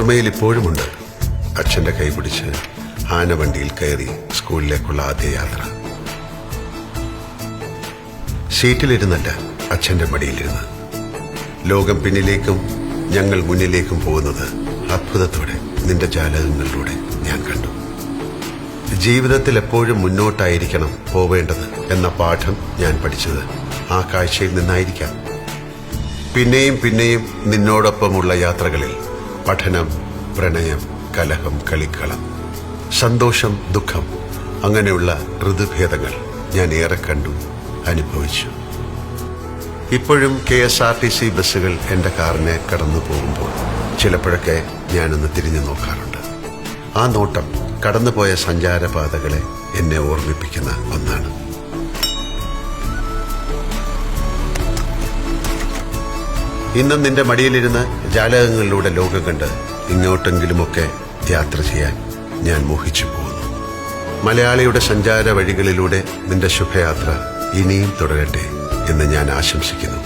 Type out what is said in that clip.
ഓർമ്മയിൽ ഇപ്പോഴുമുണ്ട് അച്ഛൻ്റെ കൈപിടിച്ച് ആനവണ്ടിയിൽ കയറി സ്കൂളിലേക്കുള്ള ആദ്യ യാത്ര. സീറ്റിലിരുന്നല്ല, അച്ഛൻ്റെ മടിയിലിരുന്ന്. ലോകം പിന്നിലേക്കും ഞങ്ങൾ മുന്നിലേക്കും പോകുന്നത് അത്ഭുതത്തോടെ നിന്റെ ജാലകങ്ങളിലൂടെ ഞാൻ കണ്ടു. ജീവിതത്തിൽ എപ്പോഴും മുന്നോട്ടായിരിക്കണം പോവേണ്ടത് എന്ന പാഠം ഞാൻ പഠിച്ചത് ആ കാഴ്ചയിൽ നിന്നായിരിക്കാം. പിന്നെയും പിന്നെയും നിന്നോടൊപ്പമുള്ള യാത്രകളിൽ പഠനം, പ്രണയം, കലഹം, കളിക്കളം, സന്തോഷം, ദുഃഖം, അങ്ങനെയുള്ള ഋതുഭേദങ്ങൾ ഞാൻ ഏറെ കണ്ടു, അനുഭവിച്ചു. ഇപ്പോഴും KSRTC ബസ്സുകൾ എൻ്റെ കാറിനെ കടന്നു പോകുമ്പോൾ ചിലപ്പോഴൊക്കെ ഞാനൊന്ന് തിരിഞ്ഞു നോക്കാറുണ്ട്. ആ നോട്ടം കടന്നുപോയ സഞ്ചാരപാതകളെ എന്നെ ഓർമ്മിപ്പിക്കുന്ന ഒന്നാണ്. ഇന്നും നിന്റെ മടിയിലിരുന്ന് ജാലകങ്ങളിലൂടെ ലോകം കണ്ട് ഇങ്ങോട്ടെങ്കിലുമൊക്കെ യാത്ര ചെയ്യാൻ ഞാൻ മോഹിച്ചു പോകുന്നു. മലയാളിയുടെ സഞ്ചാര വഴികളിലൂടെ നിന്റെ ശുഭയാത്ര ഇനിയും തുടരട്ടെ എന്ന് ഞാൻ ആശംസിക്കുന്നു.